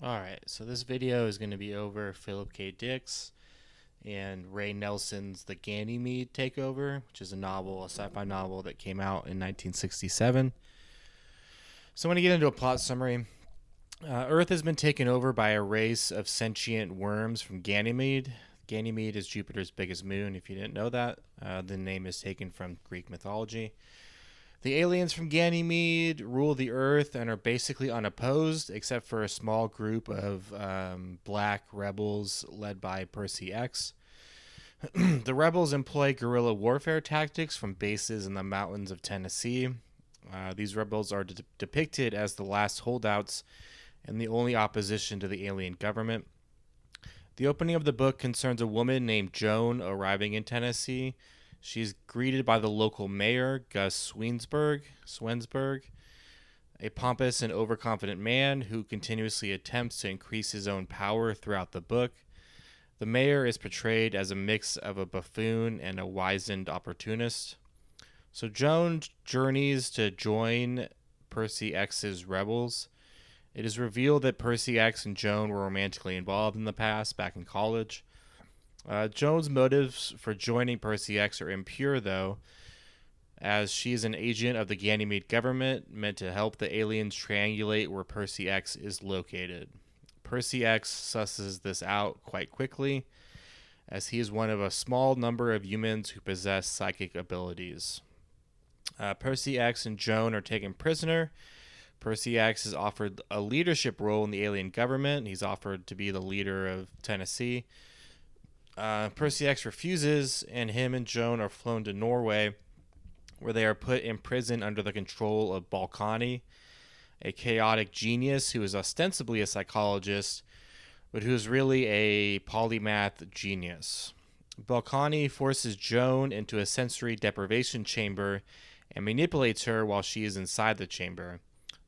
Alright, so this video is going to be over Philip K. Dick's and Ray Nelson's The Ganymede Takeover, which is a sci-fi novel that came out in 1967. So I'm going to get into a plot summary. Earth has been taken over by a race of sentient worms from Ganymede. Ganymede is Jupiter's biggest moon, if you didn't know that. The name is taken from Greek mythology. The aliens from Ganymede rule the Earth and are basically unopposed, except for a small group of black rebels led by Percy X. The rebels employ guerrilla warfare tactics from bases in the mountains of Tennessee. These rebels are depicted as the last holdouts and the only opposition to the alien government. The opening of the book concerns a woman named Joan arriving in Tennessee. She's greeted by the local mayor, Gus Swensberg, a pompous and overconfident man who continuously attempts to increase his own power throughout the book. The mayor is portrayed as a mix of a buffoon and a wizened opportunist. So Joan journeys to join Percy X's rebels. It is revealed that Percy X and Joan were romantically involved in the past, back in college. Joan's motives for joining Percy X are impure, though, as she is an agent of the Ganymede government meant to help the aliens triangulate where Percy X is located. Percy X susses this out quite quickly, as he is one of a small number of humans who possess psychic abilities. Percy X and Joan are taken prisoner. Percy X is offered a leadership role in the alien government. He's offered to be the leader of Tennessee. Percy X refuses, and him and Joan are flown to Norway, where they are put in prison under the control of Balkany, a chaotic genius who is ostensibly a psychologist, but who is really a polymath genius. Balkany forces Joan into a sensory deprivation chamber and manipulates her while she is inside the chamber.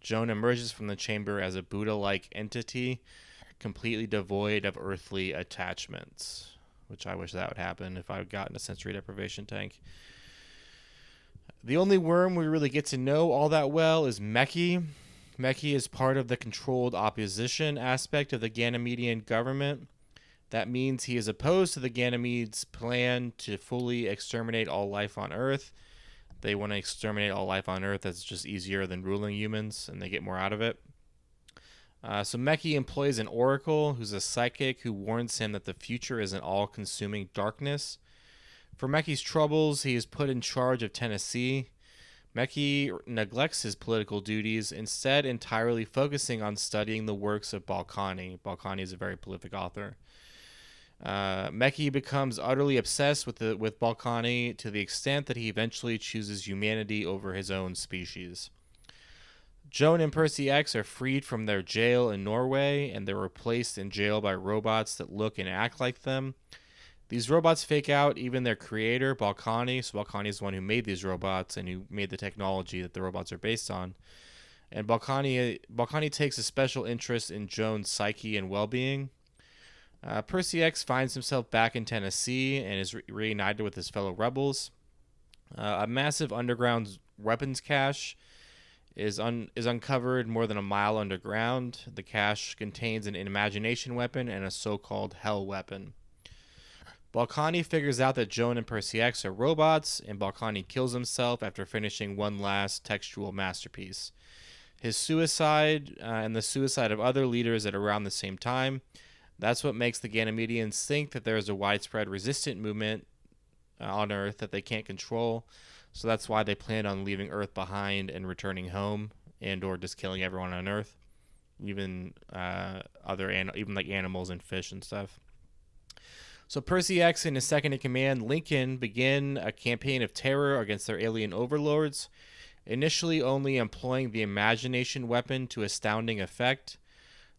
Joan emerges from the chamber as a Buddha-like entity, completely devoid of earthly attachments. Which I wish that would happen if I had gotten a sensory deprivation tank. The only worm we really get to know all that well is Meki. Meki is part of the controlled opposition aspect of the Ganymedian government. That means he is opposed to the Ganymedes' plan to fully exterminate all life on Earth. They want to exterminate all life on Earth. That's just easier than ruling humans, and they get more out of it. So Meki employs an oracle who's a psychic who warns him that the future is an all-consuming darkness. For Meki's troubles, he is put in charge of Tennessee. Meki neglects his political duties, instead entirely focusing on studying the works of Balkany. Balkany is a very prolific author. Meki becomes utterly obsessed with Balkany to the extent that he eventually chooses humanity over his own species. Joan and Percy X are freed from their jail in Norway, and they're replaced in jail by robots that look and act like them. These robots fake out even their creator, Balkany. So Balkany is the one who made these robots and who made the technology that the robots are based on. And Balkany takes a special interest in Joan's psyche and well-being. Percy X finds himself back in Tennessee and is reunited with his fellow rebels. A massive underground weapons cache is uncovered more than a mile underground. The cache contains an imagination weapon and a so-called hell weapon. Balkany figures out that Joan and Percy X are robots, and Balkany kills himself after finishing one last textual masterpiece. His suicide and the suicide of other leaders at around the same time, that's what makes the Ganymedians think that there is a widespread resistant movement on Earth that they can't control. So that's why they plan on leaving Earth behind and returning home, and or just killing everyone on Earth, even even like animals and fish and stuff. So Percy X and his second in command, Lincoln, begin a campaign of terror against their alien overlords, initially only employing the imagination weapon to astounding effect.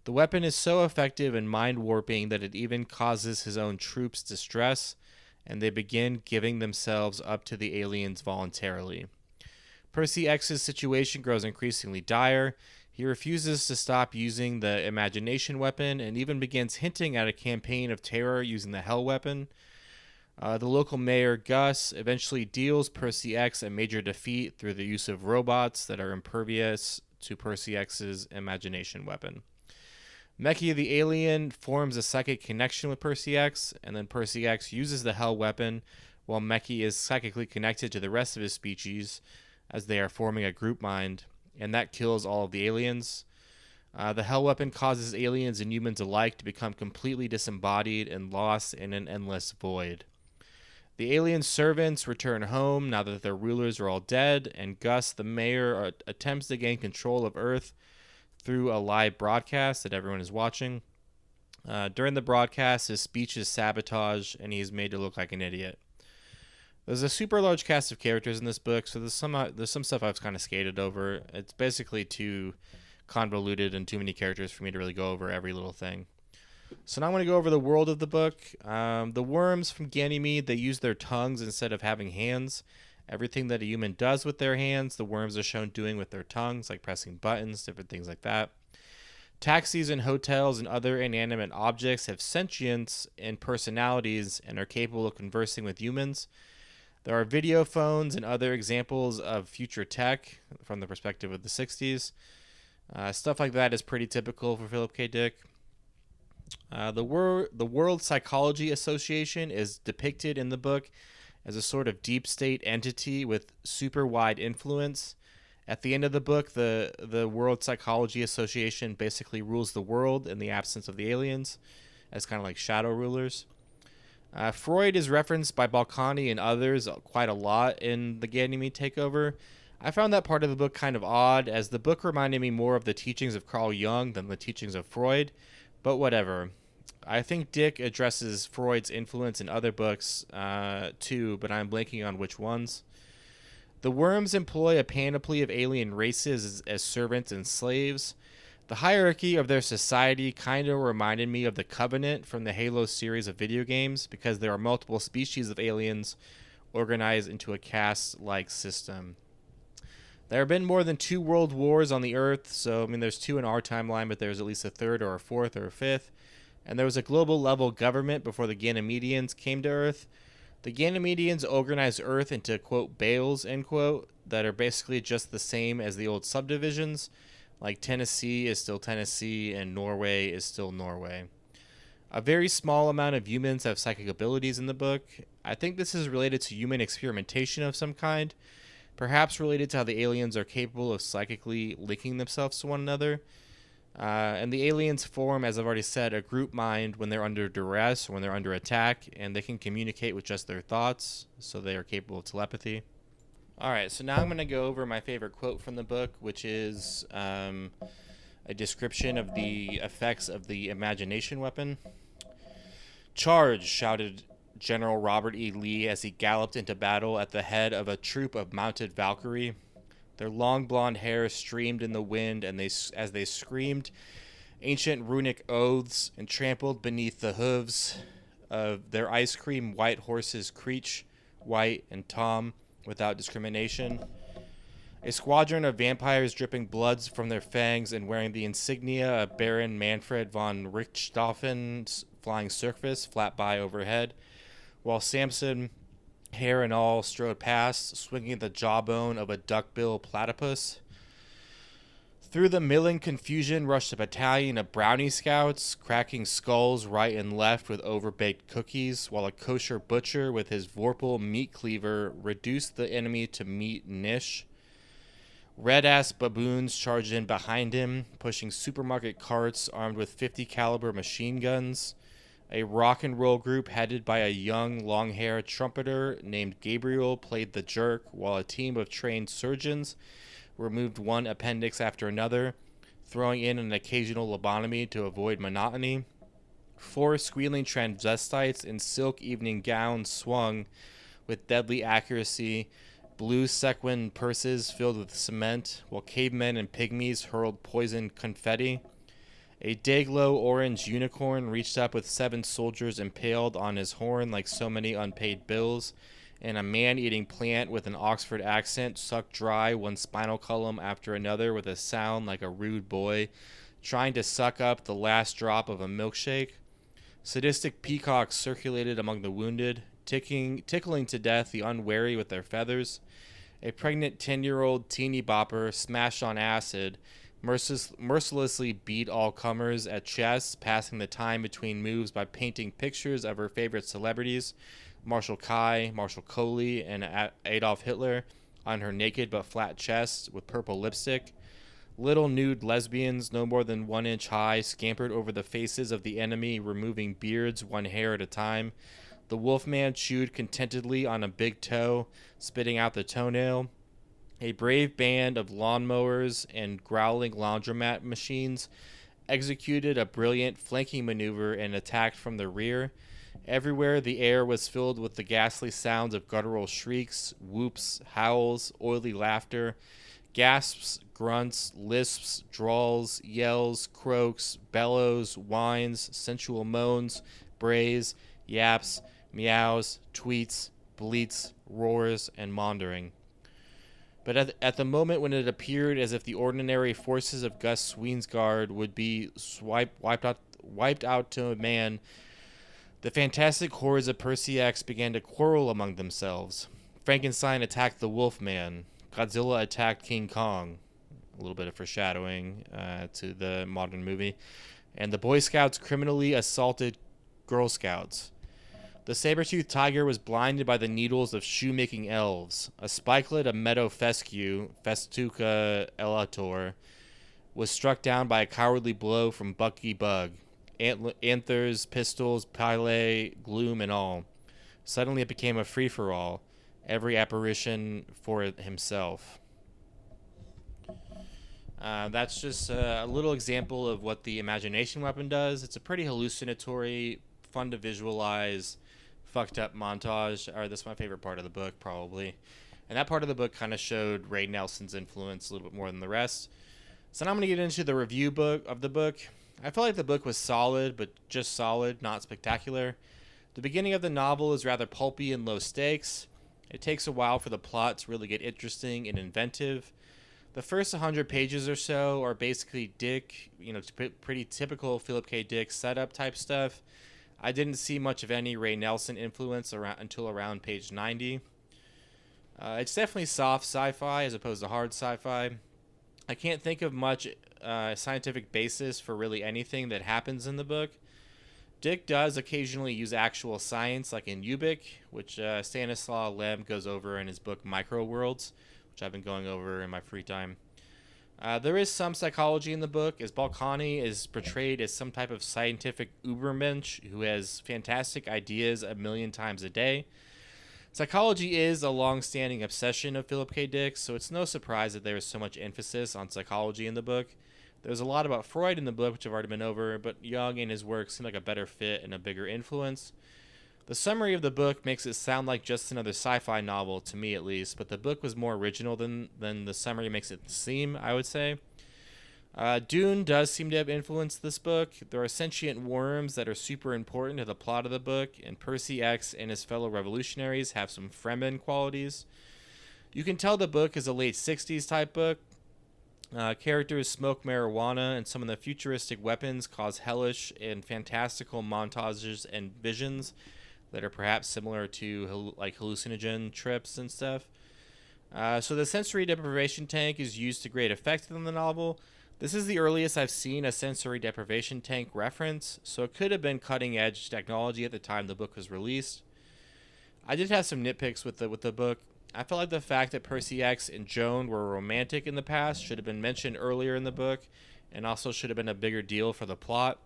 The weapon is so effective and mind-warping that it even causes his own troops distress, and they begin giving themselves up to the aliens voluntarily. Percy X's situation grows increasingly dire. He refuses to stop using the imagination weapon and even begins hinting at a campaign of terror using the hell weapon. The local mayor, Gus, eventually deals Percy X a major defeat through the use of robots that are impervious to Percy X's imagination weapon. Meki the alien forms a psychic connection with Percy X, and then Percy X uses the Hell weapon while Meki is psychically connected to the rest of his species as they are forming a group mind, and that kills all of the aliens. The Hell weapon causes aliens and humans alike to become completely disembodied and lost in an endless void. The alien servants return home now that their rulers are all dead, and Gus, the mayor, attempts to gain control of Earth through a live broadcast that everyone is watching. During the broadcast, his speech is sabotaged, and he's made to look like an idiot. There's a super large cast of characters in this book, so there's some stuff I've kind of skated over. It's basically too convoluted and too many characters for me to really go over every little thing. So now I'm going to go over the world of the book. The worms from Ganymede, they use their tongues instead of having hands. Everything that a human does with their hands, the worms are shown doing with their tongues, like pressing buttons, different things like that. Taxis and hotels and other inanimate objects have sentience and personalities and are capable of conversing with humans. There are video phones and other examples of future tech from the perspective of the 60s. Stuff like that is pretty typical for Philip K. Dick. The World Psychology Association is depicted in the book as a sort of deep state entity with super wide influence. At the end of the book, the World Psychology Association basically rules the world in the absence of the aliens as kind of like shadow rulers. Freud is referenced by Balkany and others quite a lot in the Ganymede Takeover. I found that part of the book kind of odd, as the book reminded me more of the teachings of Carl Jung than the teachings of Freud, but whatever. I think Dick addresses Freud's influence in other books too, but I'm blanking on which ones. The worms employ a panoply of alien races as servants and slaves. The hierarchy of their society kind of reminded me of the Covenant from the Halo series of video games, because there are multiple species of aliens organized into a caste-like system. There have been more than 2 world wars on the Earth, so there's 2 in our timeline, but there's at least a 3rd or a 4th or a 5th. And there was a global level government before the Ganymedians came to Earth. The Ganymedians organized Earth into, quote, bales, end quote, that are basically just the same as the old subdivisions. Like Tennessee is still Tennessee and Norway is still Norway. A very small amount of humans have psychic abilities in the book. I think this is related to human experimentation of some kind, perhaps related to how the aliens are capable of psychically linking themselves to one another. And the aliens form, as I've already said, a group mind when they're under duress or when they're under attack, and they can communicate with just their thoughts, so they are capable of telepathy. Alright, so now I'm going to go over my favorite quote from the book, which is a description of the effects of the imagination weapon. "Charge!" shouted General Robert E. Lee as he galloped into battle at the head of a troop of mounted Valkyrie. Their long blonde hair streamed in the wind, and as they screamed ancient runic oaths and trampled beneath the hooves of their ice cream white horses Creech, White, and Tom without discrimination. A squadron of vampires dripping bloods from their fangs and wearing the insignia of Baron Manfred von Richthofen's flying surface flat by overhead, while Samson, hair and all, strode past, swinging the jawbone of a duckbill platypus. Through the milling confusion rushed a battalion of brownie scouts, cracking skulls right and left with overbaked cookies, while a kosher butcher with his Vorpal meat cleaver reduced the enemy to meat niche. Red-ass baboons charged in behind him, pushing supermarket carts armed with 50 caliber machine guns. A rock and roll group headed by a young, long-haired trumpeter named Gabriel played the jerk, while a team of trained surgeons removed one appendix after another, throwing in an occasional lobotomy to avoid monotony. 4 squealing transvestites in silk evening gowns swung with deadly accuracy blue sequin purses filled with cement, while cavemen and pygmies hurled poisoned confetti. A Dayglow orange unicorn reached up with 7 soldiers impaled on his horn like so many unpaid bills, and a man-eating plant with an Oxford accent sucked dry one spinal column after another with a sound like a rude boy trying to suck up the last drop of a milkshake. Sadistic peacocks circulated among the wounded, tickling to death the unwary with their feathers. A pregnant 10-year-old teeny bopper smashed on acid mercilessly beat all comers at chess, passing the time between moves by painting pictures of her favorite celebrities, Marshall Kai, Marshall Coley, and Adolf Hitler, on her naked but flat chest with purple lipstick. Little nude lesbians, no more than 1 inch high, scampered over the faces of the enemy, removing beards one hair at a time. The wolfman chewed contentedly on a big toe, spitting out the toenail. A brave band of lawnmowers and growling laundromat machines executed a brilliant flanking maneuver and attacked from the rear. Everywhere the air was filled with the ghastly sounds of guttural shrieks, whoops, howls, oily laughter, gasps, grunts, lisps, drawls, yells, croaks, bellows, whines, sensual moans, brays, yaps, meows, tweets, bleats, roars, and maundering. But at the moment when it appeared as if the ordinary forces of Gus Sweensguard would be wiped out to a man, the fantastic hordes of Percy X began to quarrel among themselves. Frankenstein attacked the Wolfman. Godzilla attacked King Kong. A little bit of foreshadowing to the modern movie. And the Boy Scouts criminally assaulted Girl Scouts. The saber-toothed tiger was blinded by the needles of shoemaking elves. A spikelet of meadow fescue, Festuca elator, was struck down by a cowardly blow from Bucky Bug. Anthers, pistols, pile, gloom, and all. Suddenly it became a free-for-all. Every apparition for himself. That's just a little example of what the imagination weapon does. It's a pretty hallucinatory, fun to visualize, fucked up montage. That's my favorite part of the book, probably. And that part of the book kind of showed Ray Nelson's influence a little bit more than the rest. So now I'm going to get into the review book of the book. I felt like the book was solid, but just solid, not spectacular. The beginning of the novel is rather pulpy and low stakes. It takes a while for the plot to really get interesting and inventive. The first 100 pages or so are basically Dick, pretty typical Philip K. Dick setup type stuff. I didn't see much of any Ray Nelson influence until around page 90. It's definitely soft sci-fi as opposed to hard sci-fi. I can't think of much scientific basis for really anything that happens in the book. Dick does occasionally use actual science, like in Ubik, which Stanislaw Lem goes over in his book MICROWORLDS, which I've been going over in my free time. There is some psychology in the book, as Balkany is portrayed as some type of scientific ubermensch who has fantastic ideas a million times a day. Psychology is a long-standing obsession of Philip K. Dick, so it's no surprise that there is so much emphasis on psychology in the book. There's a lot about Freud in the book, which I've already been over, but Jung and his work seem like a better fit and a bigger influence. The summary of the book makes it sound like just another sci-fi novel, to me at least, but the book was more original than the summary makes it seem, I would say. Dune does seem to have influenced this book. There are sentient worms that are super important to the plot of the book, and Percy X and his fellow revolutionaries have some Fremen qualities. You can tell the book is a late 60s type book. Characters smoke marijuana, and some of the futuristic weapons cause hellish and fantastical montages and visions that are perhaps similar to like hallucinogen trips and stuff. So the sensory deprivation tank is used to great effect in the novel. This is the earliest I've seen a sensory deprivation tank reference, so it could have been cutting edge technology at the time the book was released. I did have some nitpicks with the book. I felt like the fact that Percy X and Joan were romantic in the past should have been mentioned earlier in the book, and also should have been a bigger deal for the plot.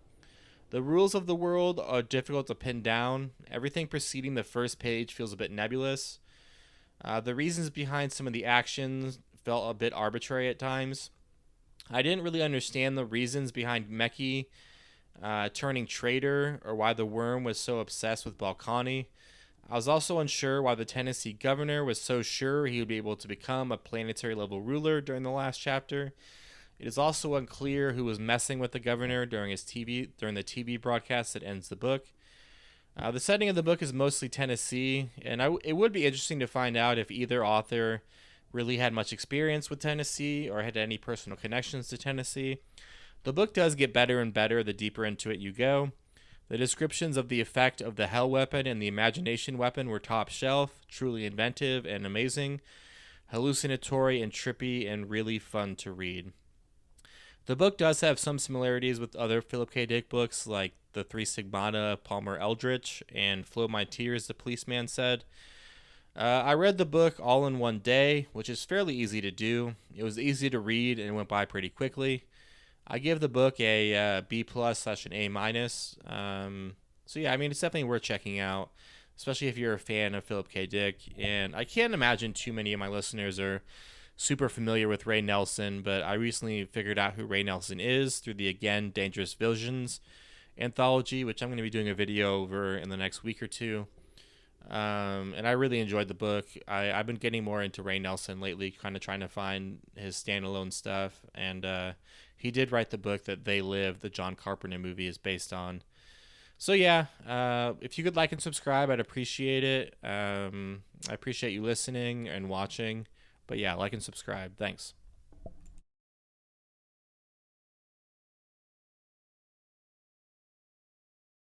The rules of the world are difficult to pin down. Everything preceding the first page feels a bit nebulous. The reasons behind some of the actions felt a bit arbitrary at times. I didn't really understand the reasons behind Meki turning traitor, or why the worm was so obsessed with Balkany. I was also unsure why the Tennessee governor was so sure he would be able to become a planetary level ruler during the last chapter. It is also unclear who was messing with the governor during the TV broadcast that ends the book. The setting of the book is mostly Tennessee, and it would be interesting to find out if either author really had much experience with Tennessee or had any personal connections to Tennessee. The book does get better and better the deeper into it you go. The descriptions of the effect of the Hell Weapon and the Imagination Weapon were top shelf, truly inventive and amazing, hallucinatory and trippy, and really fun to read. The book does have some similarities with other Philip K. Dick books, like The Three Stigmata, Palmer Eldritch, and Flow My Tears, the policeman said. I read the book all in one day, which is fairly easy to do. It was easy to read and it went by pretty quickly. I give the book a B plus / an A minus. So yeah, I mean, it's definitely worth checking out, especially if you're a fan of Philip K. Dick. And I can't imagine too many of my listeners are super familiar with Ray Nelson, but I recently figured out who Ray Nelson is through the Again Dangerous Visions anthology, which I'm going to be doing a video over in the next week or two. And I really enjoyed the book. I've been getting more into Ray Nelson lately, kind of trying to find his standalone stuff. And he did write the book that They Live, the John Carpenter movie, is based on. So yeah, if you could like and subscribe, I'd appreciate it. I appreciate you listening and watching. But yeah, like and subscribe. Thanks.